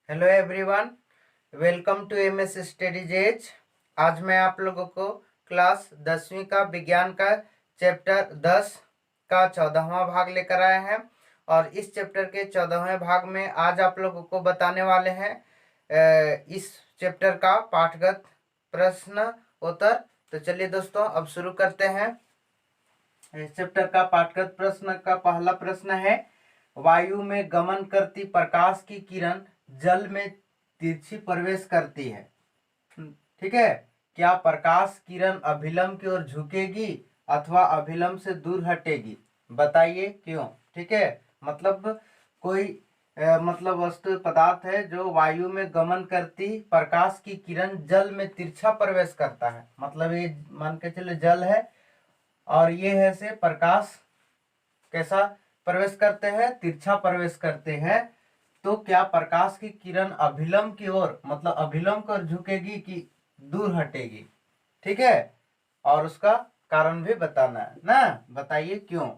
Hello everyone, welcome to MS studies edge. आज मैं आप लोगों को क्लास 10वीं का विज्ञान का चैप्टर 10 का 14वां भाग लेकर आए हैं। और इस चैप्टर के 14वें भाग में आज आप लोगों को बताने वाले हैं इस चैप्टर का पाठगत प्रश्न उत्तर। तो चलिए दोस्तों, अब शुरू करते हैं। इस चैप्टर का पाठगत प्रश्न का पहला प्रश्न है, वायु में गमन करती प्रकाश की किरण जल में तिरछी प्रवेश करती है। ठीक है, क्या प्रकाश किरण अभिलंब की ओर झुकेगी अथवा अभिलंब से दूर हटेगी? बताइए क्यों। ठीक है, मतलब कोई मतलब वस्तु पदार्थ है जो वायु में गमन करती प्रकाश की किरण जल में तिरछा प्रवेश करता है। मतलब ये मान के चले जल है और ये है से प्रकाश कैसा प्रवेश करते हैं? तिरछा प्रवेश करते हैं। तो क्या प्रकाश की किरण अभिलंब की ओर मतलब अभिलंब की ओर झुकेगी कि दूर हटेगी? ठीक है, और उसका कारण भी बताना है ना। बताइए क्यों।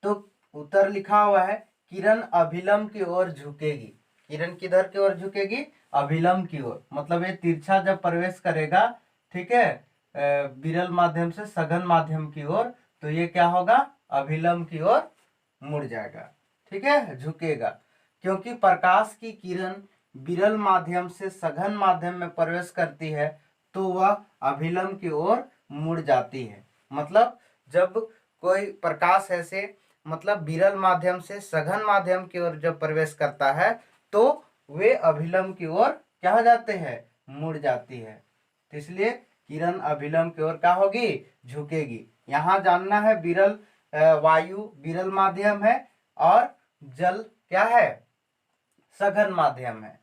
तो उत्तर लिखा हुआ है, किरण अभिलंब की ओर झुकेगी। किरण किधर की ओर झुकेगी? अभिलंब की ओर। मतलब ये तिरछा जब प्रवेश करेगा, ठीक है, विरल माध्यम से सघन माध्यम की ओर, तो ये क्या होगा? अभिलंब की ओर मुड़ जाएगा। ठीक है, झुकेगा। क्योंकि प्रकाश की किरण विरल माध्यम से सघन माध्यम में प्रवेश करती है तो वह अभिलंब की ओर मुड़ जाती है। मतलब जब कोई प्रकाश ऐसे मतलब विरल माध्यम से सघन माध्यम की ओर जब प्रवेश करता है तो वे अभिलंब की ओर क्या हो जाते हैं? मुड़ जाती है। तो इसलिए किरण अभिलंब की ओर क्या होगी? झुकेगी। यहाँ जानना है, विरल वायु विरल माध्यम है और जल क्या है? सघन माध्यम है।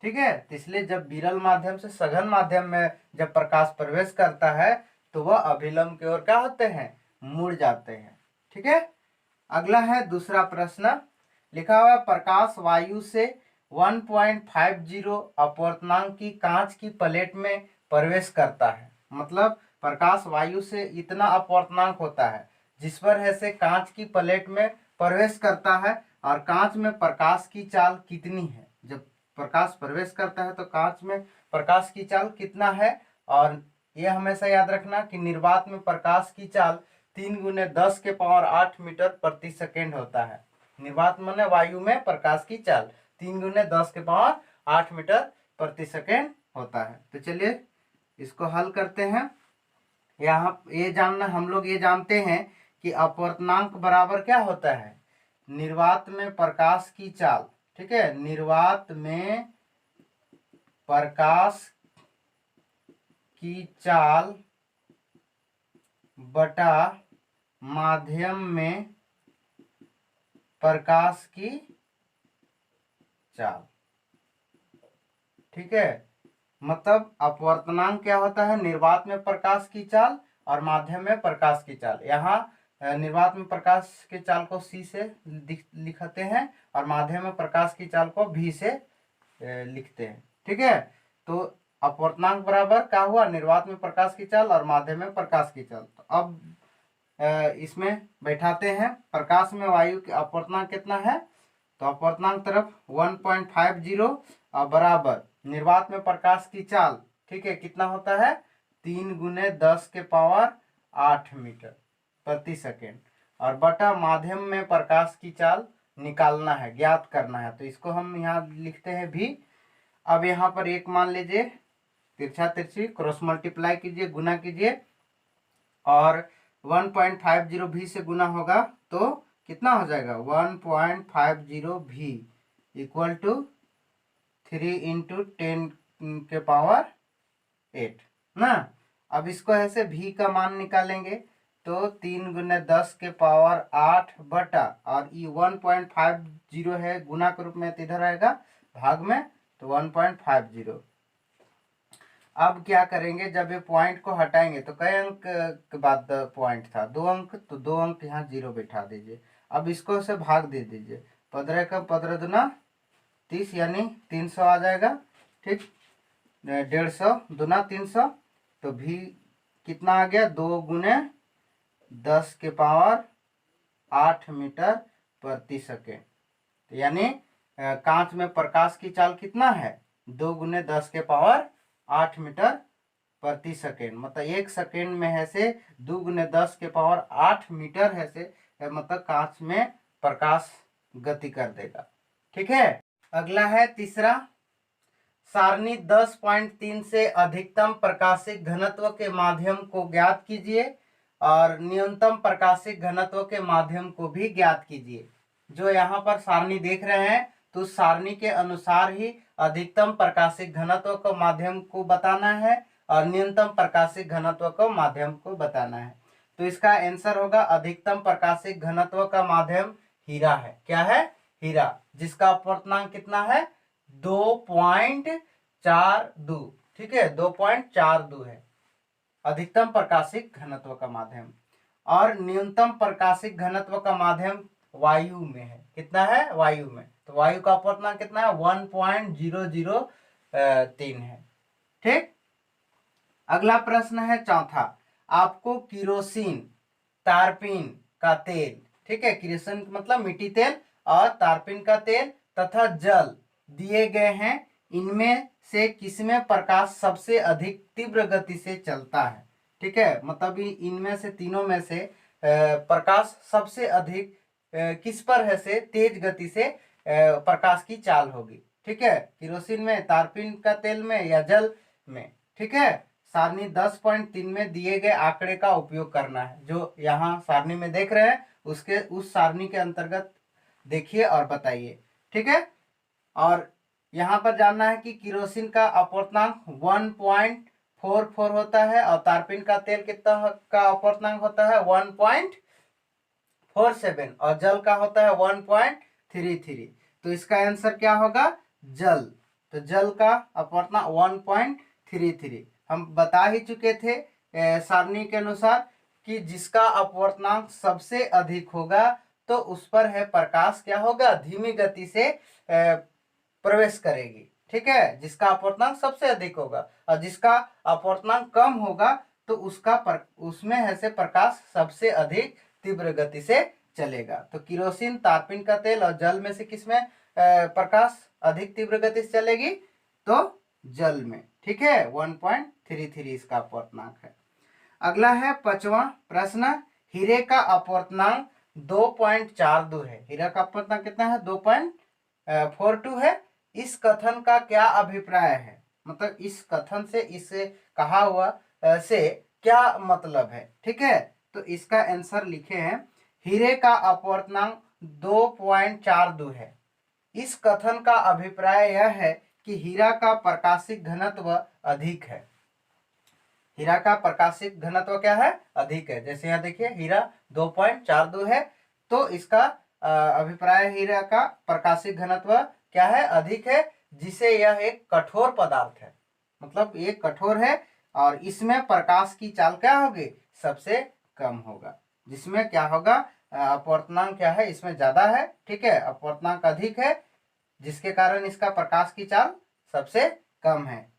ठीक है, तो इसलिए जब विरल माध्यम से सघन माध्यम में जब प्रकाश प्रवेश करता है तो वह अभिलंब की ओर क्या होते हैं? मुड़ जाते हैं। ठीक है, अगला है दूसरा प्रश्न। लिखा हुआ है, प्रकाश वायु से 1.50 अपवर्तनांक की कांच की प्लेट में प्रवेश करता है। मतलब प्रकाश वायु से इतना अपवर्तनांक होता है जिस पर है से कांच की प्लेट में प्रवेश करता है। और कांच में प्रकाश की चाल कितनी है? जब प्रकाश प्रवेश करता है तो कांच में प्रकाश की चाल कितना है? और यह हमेशा याद रखना कि निर्वात में प्रकाश की चाल 3 × 10⁸ मीटर प्रति सेकेंड होता है। निर्वात माने वायु में प्रकाश की चाल 3 × 10⁸ मीटर प्रति सेकेंड होता है। तो चलिए इसको हल करते हैं। यहाँ ये जानना, हम लोग ये जानते हैं कि अपवर्तनांक बराबर क्या होता है? निर्वात में प्रकाश की चाल। ठीक है, निर्वात में प्रकाश की चाल बटा माध्यम में प्रकाश की चाल। ठीक है, मतलब अपवर्तनांक क्या होता है? निर्वात में प्रकाश की चाल और माध्यम में प्रकाश की चाल। यहाँ निर्वात में प्रकाश की चाल को C से लिखते हैं और माध्यम में प्रकाश की चाल को V से लिखते हैं। ठीक है, तो अपवर्तनांक बराबर क्या हुआ? निर्वात में प्रकाश की चाल और माध्यम में प्रकाश की चाल। तो अब इसमें बैठाते हैं, प्रकाश में वायु के अपवर्तनांक कितना है? तो अपवर्तनांक तरफ 1.50 और बराबर निर्वात में प्रकाश की चाल, ठीक है, कितना होता है? 3 × 10⁸ मीटर प्रति सेकेंड और बटा माध्यम में प्रकाश की चाल निकालना है, ज्ञात करना है। तो इसको हम यहाँ लिखते हैं भी। अब यहाँ पर एक मान लीजिए, तिरछा तिरछी क्रॉस मल्टीप्लाई कीजिए, गुना कीजिए और 1.50 भी से गुना होगा तो कितना हो जाएगा? 1.50 भी इक्वल टू 3 × 10⁸ ना। अब इसको ऐसे भी का मान निकालेंगे तो 3 × 10⁸ बटा, और ये 1.50 है गुना के रूप में, तो इधर आएगा भाग में, तो 1.50। अब क्या करेंगे? जब ये पॉइंट को हटाएंगे तो कई अंक के बाद पॉइंट था? 2 अंक, तो 2 अंक यहाँ 0 बैठा दीजिए। अब इसको से भाग दे दीजिए, 15 का 15 दूना 30 यानी 300 आ जाएगा। ठीक, 150 दूना 300, तो भी कितना आ गया? 2 × 10⁸ मीटर प्रति सेकेंड। तो यानी कांच में प्रकाश की चाल कितना है, 2 गुने 10 के पावर 8 मीटर प्रति सेकेंड, मतलब 1 सेकेंड में है से 2 गुने 10 के पावर 8 मीटर है से मतलब कांच में प्रकाश गति कर देगा। ठीक है। अगला है तीसरा, सारणी 10.3 से अधिकतम प्रकाशिक घनत्व के माध्यम को ज्ञात कीजिए और न्यूनतम प्रकाशिक घनत्व के माध्यम को भी ज्ञात कीजिए। जो यहाँ पर सारणी देख रहे हैं तो उस सारणी के अनुसार ही अधिकतम प्रकाशिक घनत्व को माध्यम को बताना है और न्यूनतम प्रकाशिक घनत्व को माध्यम को बताना है। तो इसका आंसर होगा अधिकतम प्रकाशिक घनत्व का माध्यम हीरा है। क्या है? हीरा, जिसका अपवर्तनांक कितना है, 2.42। ठीक है, 2.42 है अधिकतम प्रकाशिक घनत्व का माध्यम। और न्यूनतम प्रकाशिक घनत्व का माध्यम वायु में है। कितना है? वायु में। तो वायु का अपवर्तनांक कितना है? 1.003 है। ठीक। अगला प्रश्न है चौथा, आपको किरोसिन, तारपीन का तेल, ठीक है, किरोसिन मतलब मिट्टी तेल और तारपीन का तेल तथा जल दिए गए हैं, इनमें से किसमें प्रकाश सबसे अधिक तीव्र गति से चलता है। ठीक है, मतलब इनमें से तीनों में से प्रकाश सबसे अधिक किस पर है से तेज गति से प्रकाश की चाल होगी। ठीक है, किरोसिन में, तारपीन का तेल में या जल में। ठीक है, सारणी 10.3 में दिए गए आंकड़े का उपयोग करना है। जो यहाँ सारणी में देख रहे हैं उसके उस सारणी के अंतर्गत देखिए और बताइए। ठीक है, और यहाँ पर जानना है कि किरोसिन का अपवर्तनांक 1.44 होता है और तारपीन का तेल कितना का अपवर्तनांक होता है, 1.47 और जल का होता है 1.33। तो इसका आंसर क्या होगा? जल। तो जल का अपवर्तनांक 1.33। हम बता ही चुके थे सारणी के अनुसार कि जिसका अपवर्तनांक सबसे अधिक होगा तो उस पर है प्रकाश क्या होगा, धीमी गति से प्रवेश करेगी। ठीक है, जिसका अपवर्तनांक सबसे अधिक होगा और जिसका अपवर्तनांक कम होगा तो उसमें है से प्रकाश सबसे अधिक तीव्र गति से चलेगा। तो किरोसिन, तारपीन का तेल और जल में से किसमें प्रकाश अधिक तीव्र गति से चलेगी? तो जल में। ठीक है, 1.33 इसका अपवर्तनांक है। अगला है पांचवा प्रश्न, हीरे का अपवर्तनांक 2.42 है। हीरा का अपवर्तनांक कितना है? 2.42 है। इस कथन का क्या अभिप्राय है, मतलब इस कथन से, इसे कहा हुआ से क्या मतलब है। ठीक है, तो इसका आंसर लिखे हैं, हीरे का अपवर्तनांक 2.42 है। इस कथन का अभिप्राय यह है कि हीरा का प्रकाशिक घनत्व अधिक है। हीरा का प्रकाशिक घनत्व क्या है? अधिक है। जैसे यहाँ देखिए हीरा 2.42 है, तो इसका अभिप्राय हीरा का प्रकाशिक घनत्व क्या है? अधिक है, जिसे यह एक कठोर पदार्थ है, मतलब ये कठोर है और इसमें प्रकाश की चाल क्या होगी? सबसे कम होगा। जिसमें क्या होगा, अपवर्तनांक क्या है, इसमें ज्यादा है। ठीक है, अपवर्तनांक अधिक है जिसके कारण इसका प्रकाश की चाल सबसे कम है।